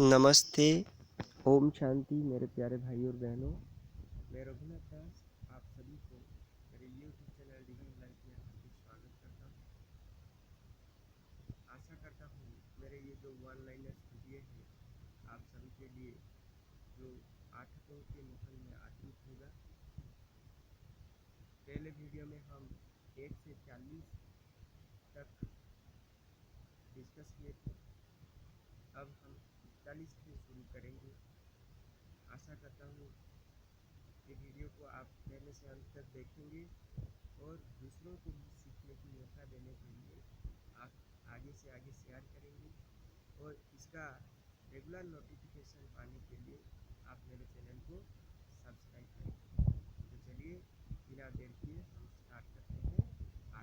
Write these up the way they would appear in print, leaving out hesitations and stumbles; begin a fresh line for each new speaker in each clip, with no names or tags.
नमस्ते। ओम शांति मेरे प्यारे भाई और बहनों। मैं रघुनाथ दास आप सभी को मेरे यूट्यूब चैनल डिवाइन लाइफ में हार्दिक स्वागत करता हूँ। आशा करता हूँ मेरे ये जो वन लाइनर्स वीडियो है आप सभी के लिए जो पाठकों के महल में आत्मिक होगा। पहले वीडियो में हम 1 से 40 तक डिस्कस किए थे। अब हम 41 से शुरू करेंगे। आशा करता हूँ ये वीडियो को आप पहले से अंत तक देखेंगे और दूसरों को भी सीखने की मौका देने के लिए आप आगे से आगे शेयर करेंगे और इसका रेगुलर नोटिफिकेशन पाने के लिए आप मेरे चैनल को सब्सक्राइब करेंगे। तो चलिए बिना देर किए हम स्टार्ट करते हैं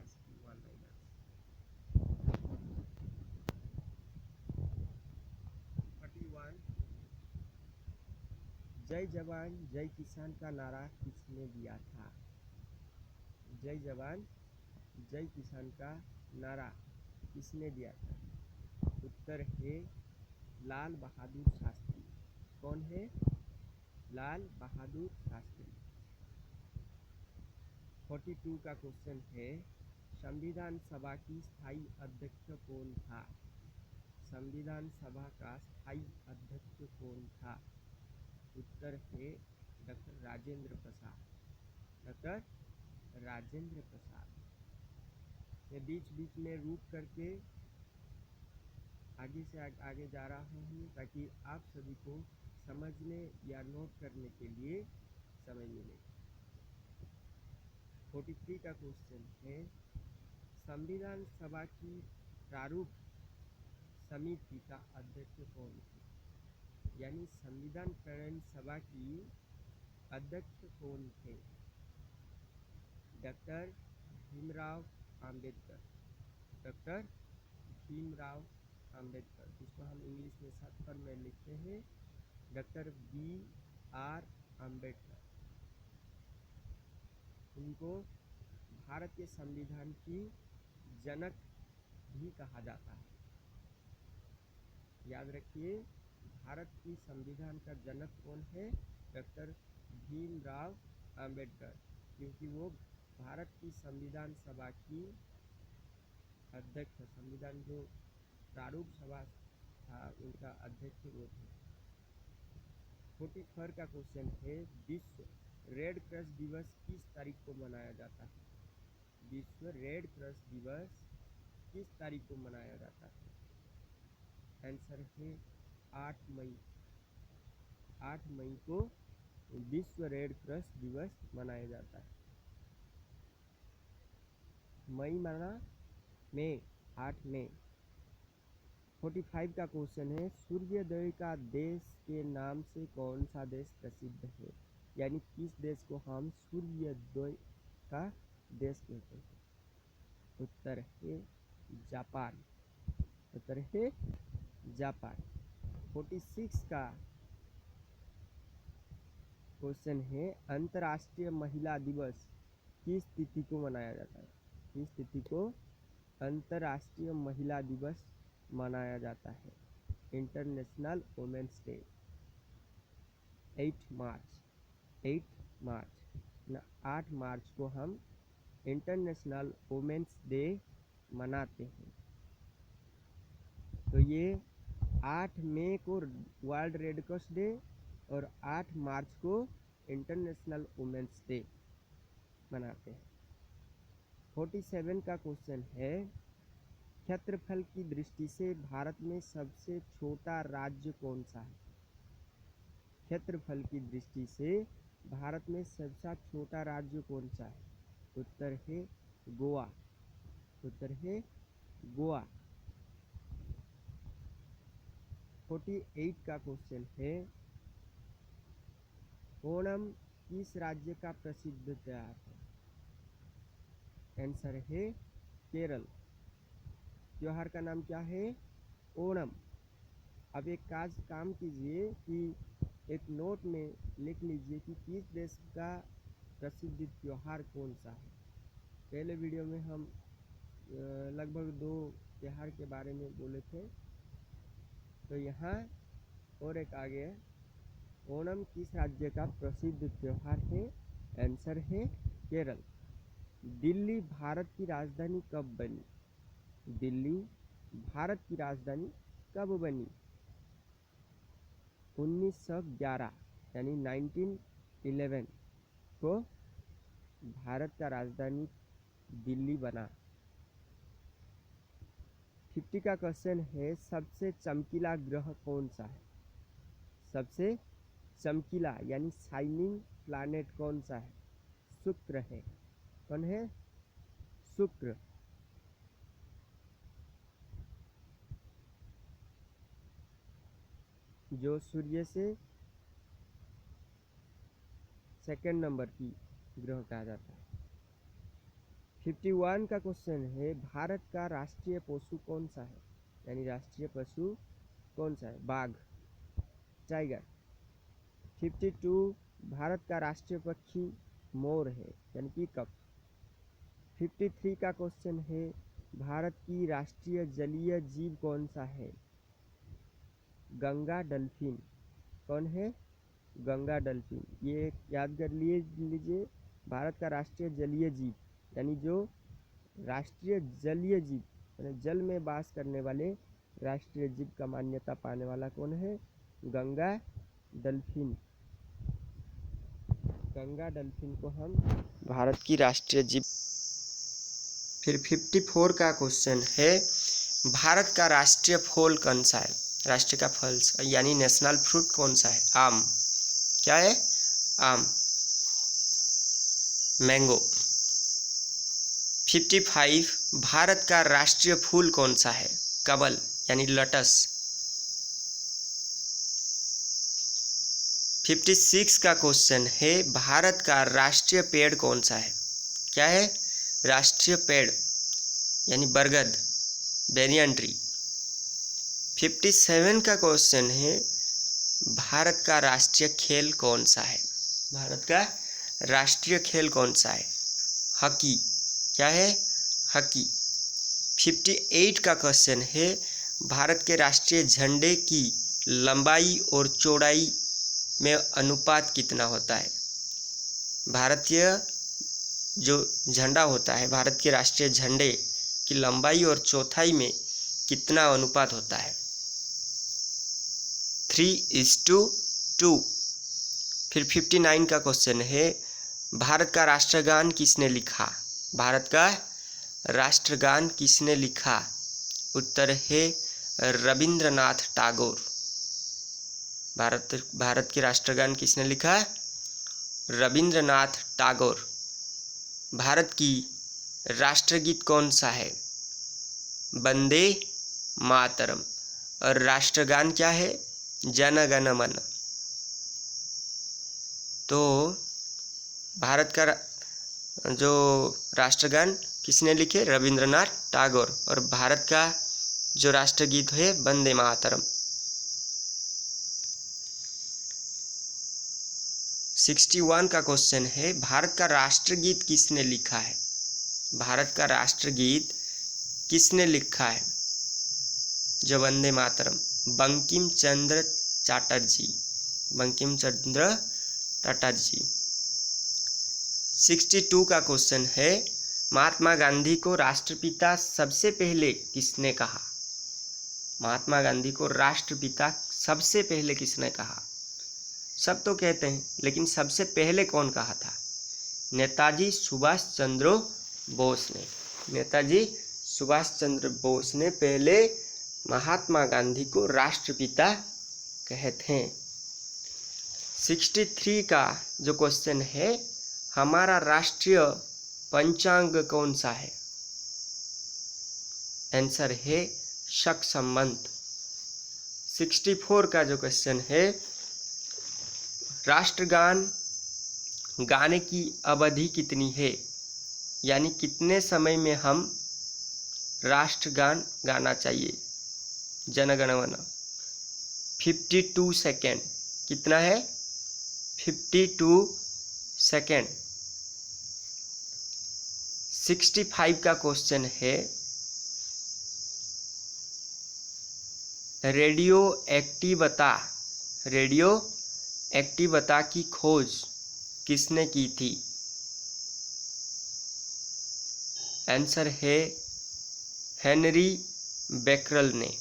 आज की वन लाइनर्स। 31 जय जवान जय किसान का नारा किसने दिया था? जय जवान जय किसान का नारा किसने दिया था? उत्तर है लाल बहादुर शास्त्री। कौन है? लाल बहादुर शास्त्री। 42 का क्वेश्चन है संविधान सभा की स्थायी अध्यक्ष कौन था? संविधान सभा का स्थायी अध्यक्ष कौन था? उत्तर है डॉक्टर राजेंद्र प्रसाद। डॉक्टर राजेंद्र प्रसाद। मैं बीच बीच में रुक करके आगे से आगे जा रहा हूँ ताकि आप सभी को समझने या नोट करने के लिए समय मिले। 43 का क्वेश्चन है संविधान सभा की प्रारूप समिति का अध्यक्ष कौन थे? यानी संविधान प्रणयन सभा की अध्यक्ष कौन थे? डॉक्टर भीमराव अंबेडकर। डॉक्टर भीमराव अंबेडकर, जिसको हम इंग्लिश में शॉर्ट फॉर्म में लिखते हैं डॉक्टर BR अंबेडकर। उनको भारत के संविधान की जनक भी कहा जाता है। याद रखिए भारत की संविधान का जनक कौन है? डॉक्टर भीमराव अंबेडकर, क्योंकि वो भारत की संविधान सभा की अध्यक्ष, संविधान जो प्रारूप सभा था उनका अध्यक्ष वो थे। 44 का क्वेश्चन है विश्व रेड क्रॉस दिवस किस तारीख को मनाया जाता है? विश्व रेड क्रॉस दिवस किस तारीख को मनाया जाता है? आंसर है 8 मई। 8 मई को विश्व रेड क्रॉस दिवस मनाया जाता है। मई माना मई, 8 मई। 45 का क्वेश्चन है सूर्योदय का देश के नाम से कौन सा देश प्रसिद्ध है? यानी किस देश को हम सूर्योदय का देश कहते हैं? उत्तर है जापान। उत्तर है जापान। 46 का क्वेश्चन है अंतर्राष्ट्रीय महिला दिवस किस तिथि को मनाया जाता है? किस तिथि को अंतर्राष्ट्रीय महिला दिवस मनाया जाता है? International women's day. 8 March. 8 March 8 March को हम इंटरनेशनल वुमेन्स डे मनाते हैं। तो ये 8 मई को वर्ल्ड रेड क्रॉस डे और 8 मार्च को इंटरनेशनल वुमेन्स डे मनाते हैं। 47 का क्वेश्चन है क्षेत्रफल की दृष्टि से भारत में सबसे छोटा राज्य कौन सा है? क्षेत्रफल की दृष्टि से भारत में सबसे छोटा राज्य कौन सा है? उत्तर है गोवा। उत्तर है गोवा। 48 का क्वेश्चन है ओणम किस राज्य का प्रसिद्ध त्योहार है? आंसर है केरल। त्योहार का नाम क्या है? ओणम। अब एक काम कीजिए कि एक नोट में लिख लीजिए कि किस देश का प्रसिद्ध त्योहार कौन सा है। पहले वीडियो में हम लगभग 2 त्योहार के बारे में बोले थे। तो यहाँ और एक आगे है, ओणम किस राज्य का प्रसिद्ध त्योहार है? आंसर है केरल। दिल्ली भारत की राजधानी कब बनी? दिल्ली भारत की राजधानी कब बनी? 1911 यानी 1911 को भारत का राजधानी दिल्ली बना। 50 का क्वेश्चन है, सबसे चमकीला ग्रह कौन सा है? सबसे चमकीला यानी शाइनिंग प्लैनेट कौन सा है? शुक्र है। कौन है? शुक्र। जो सूर्य से सेकंड नंबर की ग्रह कहा जाता है। 51 का क्वेश्चन है, भारत का राष्ट्रीय पशु कौन सा है? यानी राष्ट्रीय पशु कौन सा है? बाघ, टाइगर। 52 भारत का राष्ट्रीय पक्षी मोर है यानी पीकॉक। 53 का क्वेश्चन है, भारत की राष्ट्रीय जलीय जीव कौन सा है? गंगा डल्फिन। कौन है? गंगा डल्फिन। ये याद कर लीजिए, भारत का राष्ट्रीय जलीय जीव यानी जो राष्ट्रीय जलीय जीव यानी जल में वास करने वाले राष्ट्रीय जीव का मान्यता पाने वाला कौन है? गंगा डल्फिन। गंगा डल्फिन को हम भारत की राष्ट्रीय जीव। फिर 54 का क्वेश्चन है, भारत का राष्ट्रीय फल कौन सा है? राष्ट्रीय का फल यानी नेशनल फ्रूट कौन सा है? आम। क्या है? आम, मैंगो। 55 भारत का राष्ट्रीय फूल कौन सा है? कमल यानी लोटस। 56 का क्वेश्चन है, भारत का राष्ट्रीय पेड़ कौन सा है? क्या है? राष्ट्रीय पेड़ यानी बरगद, बेनियन ट्री। 57 का क्वेश्चन है, भारत का राष्ट्रीय खेल कौन सा है? भारत का राष्ट्रीय खेल कौन सा है? हॉकी। क्या है? हॉकी। 58 का क्वेश्चन है, भारत के राष्ट्रीय झंडे की लंबाई और चौड़ाई में अनुपात कितना होता है? भारतीय जो झंडा होता है, भारत के राष्ट्रीय झंडे की लंबाई और चौड़ाई में कितना अनुपात होता है? 3:2। फिर 59 का क्वेश्चन है, भारत का राष्ट्रगान किसने लिखा? भारत का राष्ट्रगान किसने लिखा? उत्तर है रविंद्रनाथ टैगोर। भारत के राष्ट्रगान किसने लिखा? रविंद्रनाथ टैगोर। भारत की राष्ट्रगीत कौन सा है? वंदे मातरम। और राष्ट्रगान क्या है? जन गण मन। तो भारत का जो राष्ट्रगान किसने लिखे? रविंद्रनाथ टैगोर। और भारत का जो राष्ट्रगीत है वंदे मातरम। 61 का क्वेश्चन है, भारत का राष्ट्रगीत किसने लिखा है? भारत का राष्ट्रगीत किसने लिखा है जो वंदे मातरम? बंकिम चंद्र चटर्जी। बंकिम चंद्र चटर्जी। 62 का क्वेश्चन है, महात्मा गांधी को राष्ट्रपिता सबसे पहले किसने कहा? महात्मा गांधी को राष्ट्रपिता सबसे पहले किसने कहा? सब तो कहते हैं, लेकिन सबसे पहले कौन कहा था? नेताजी सुभाष चंद्र बोस ने। नेताजी सुभाष चंद्र बोस ने पहले महात्मा गांधी को राष्ट्रपिता कहते हैं। 63 का जो क्वेश्चन है, हमारा राष्ट्रीय पंचांग कौन सा है? आंसर है शक संबंध। 64 का जो क्वेश्चन है, राष्ट्रगान गाने की अवधि कितनी है? यानी कितने समय में हम राष्ट्रगान गाना चाहिए? जन गण मन। 52 सेकेंड। कितना है? 52 सेकेंड। 65 का क्वेश्चन है, रेडियो एक्टिवता रेडियो एक्टिवता की खोज किसने की थी? आंसर है हेनरी बेकरल ने।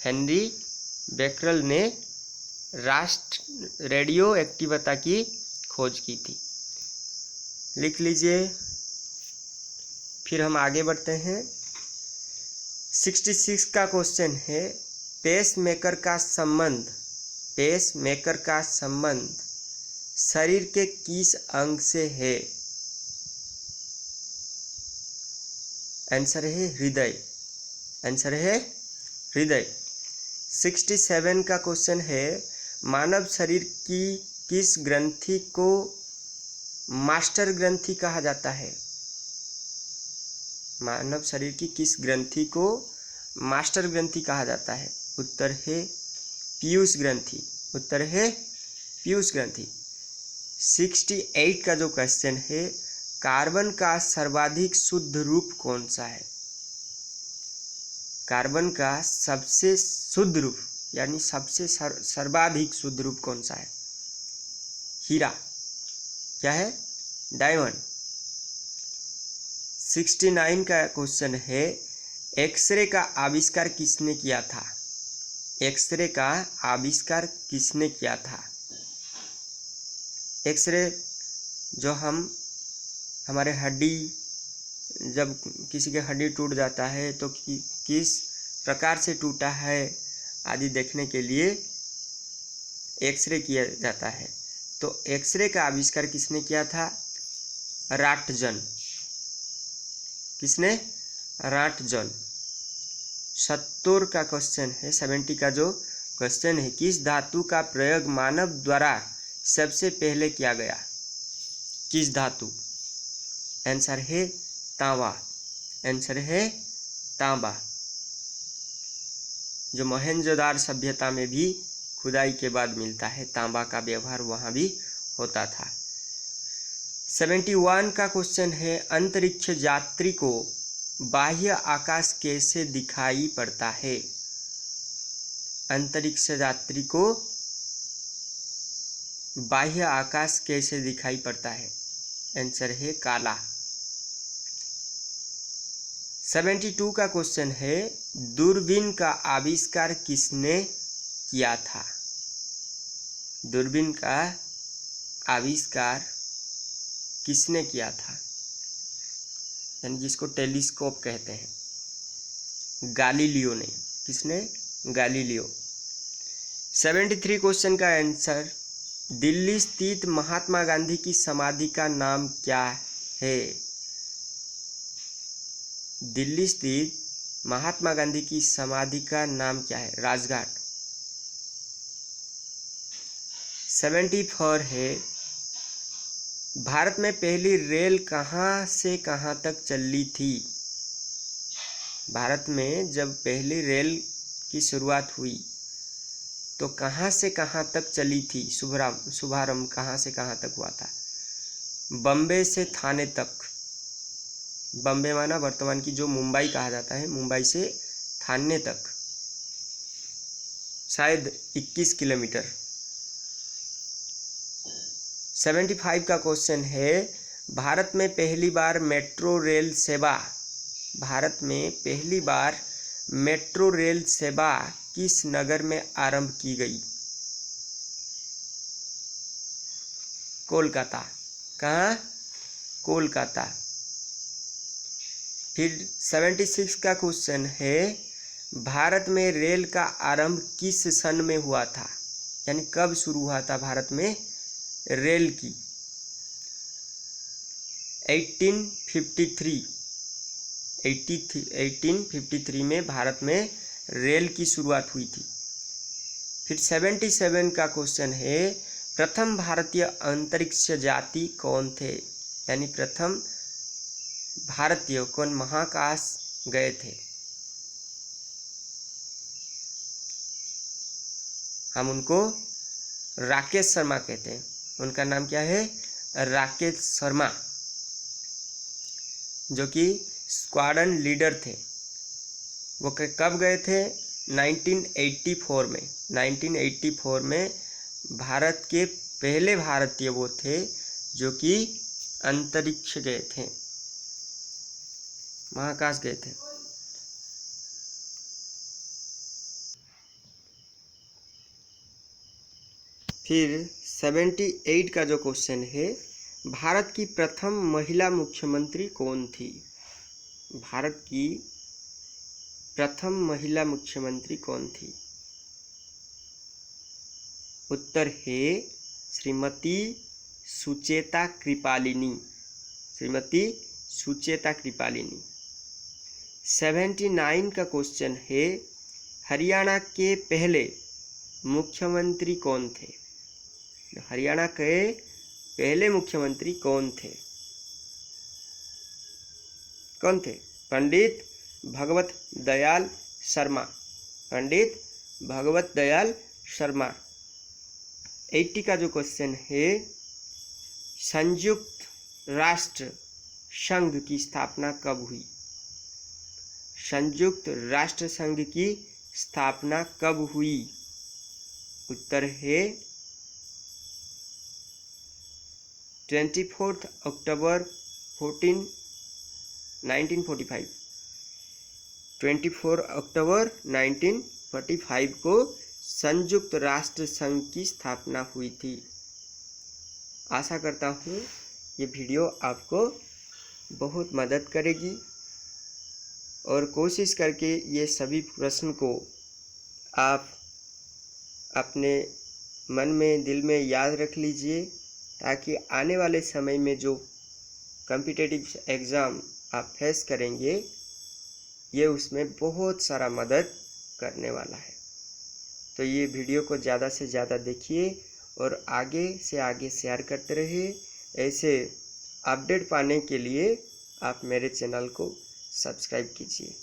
हेनरी बेकरल ने रेडियो एक्टिवता की खोज की थी। लिख लीजिए। फिर हम आगे बढ़ते हैं। 66 का क्वेश्चन है, पेसमेकर का संबंध शरीर के किस अंग से है? आंसर है हृदय। आंसर है हृदय। 67 का क्वेश्चन है, मानव शरीर की किस ग्रंथि को मास्टर ग्रंथि कहा जाता है? मानव शरीर की किस ग्रंथि को मास्टर ग्रंथि कहा जाता है? उत्तर है पीयूष ग्रंथि। उत्तर है पीयूष ग्रंथि। 68 का जो क्वेश्चन है, कार्बन का सर्वाधिक शुद्ध रूप कौन सा है? कार्बन का सबसे शुद्ध रूप यानी सबसे सर्वाधिक शुद्ध रूप कौन सा है? हीरा। क्या है? डायमंड। 69 का क्वेश्चन है, एक्सरे का आविष्कार किसने किया था? एक्सरे का आविष्कार किसने किया था? एक्सरे जो हमारे हड्डी, जब किसी के हड्डी टूट जाता है तो किस प्रकार से टूटा है आदि देखने के लिए एक्सरे किया जाता है। तो एक्सरे का आविष्कार किसने किया था? राटजन। किसने? राटजन। 70 का क्वेश्चन है, 70 का जो क्वेश्चन है, किस धातु का प्रयोग मानव द्वारा सबसे पहले किया गया? किस धातु? आंसर है तांबा। आंसर है तांबा। जो मोहनजोदाड़ो सभ्यता में भी खुदाई के बाद मिलता है, तांबा का व्यवहार वहाँ भी होता था। 71 का क्वेश्चन है, अंतरिक्ष यात्री को बाह्य आकाश कैसे दिखाई पड़ता है? अंतरिक्ष यात्री को बाह्य आकाश कैसे दिखाई पड़ता है? आंसर है काला। 72 का क्वेश्चन है, दूरबीन का आविष्कार किसने किया था? दूरबीन का आविष्कार किसने किया था? यानी जिसको टेलीस्कोप कहते हैं, गैलीलियो ने। किसने? गैलीलियो। 73 क्वेश्चन का आंसर, दिल्ली स्थित महात्मा गांधी की समाधि का नाम क्या है? दिल्ली स्थित महात्मा गांधी की समाधि का नाम क्या है? राजघाट। 74 है, भारत में पहली रेल कहाँ से कहाँ तक चली थी? भारत में जब पहली रेल की शुरुआत हुई तो कहाँ से कहाँ तक चली थी? शुभारंभ कहाँ से कहाँ तक हुआ था? बम्बे से थाने तक। बम्बे माना वर्तमान की जो मुंबई कहा जाता है, मुंबई से थाने तक शायद 21 किलोमीटर। 75 का क्वेश्चन है, भारत में पहली बार मेट्रो रेल सेवा किस नगर में आरंभ की गई? कोलकाता। कहाँ? कोलकाता। फिर 76 का क्वेश्चन है, भारत में रेल का आरंभ किस सन में हुआ था? यानी कब शुरू हुआ था भारत में रेल की? 1853 में भारत में रेल की शुरुआत हुई थी। फिर 77 का क्वेश्चन है, प्रथम भारतीय अंतरिक्ष यात्री कौन थे? यानी प्रथम भारतीय कौन महाकाश गए थे? हम उनको राकेश शर्मा कहते हैं। उनका नाम क्या है? राकेश शर्मा, जो कि स्क्वाड्रन लीडर थे। वो कब गए थे? 1984 में 1984 में भारत के पहले भारतीय वो थे जो कि अंतरिक्ष गए थे, महाकाश गए थे। फिर 78 का जो क्वेश्चन है, भारत की प्रथम महिला मुख्यमंत्री कौन थी? भारत की प्रथम महिला मुख्यमंत्री कौन थी? उत्तर है श्रीमती सुचेता कृपालिनी, श्रीमती सुचेता कृपालिनी। 79 का क्वेश्चन है, हरियाणा के पहले मुख्यमंत्री कौन थे? हरियाणा के पहले मुख्यमंत्री कौन थे? कौन थे? पंडित भगवत दयाल शर्मा, पंडित भगवत दयाल शर्मा। 80 का जो क्वेश्चन है, संयुक्त राष्ट्र संघ की स्थापना कब हुई? संयुक्त राष्ट्र संघ की स्थापना कब हुई? उत्तर है 24 अक्टूबर 1945। 24 अक्टूबर 1945 को संयुक्त राष्ट्र संघ की स्थापना हुई थी। आशा करता हूँ ये वीडियो आपको बहुत मदद करेगी और कोशिश करके ये सभी प्रश्न को आप अपने मन में, दिल में याद रख लीजिए, ताकि आने वाले समय में जो कॉम्पिटिटिव एग्ज़ाम आप फेस करेंगे ये उसमें बहुत सारा मदद करने वाला है। तो ये वीडियो को ज़्यादा से ज़्यादा देखिए और आगे से आगे शेयर करते रहिए। ऐसे अपडेट पाने के लिए आप मेरे चैनल को सब्सक्राइब कीजिए।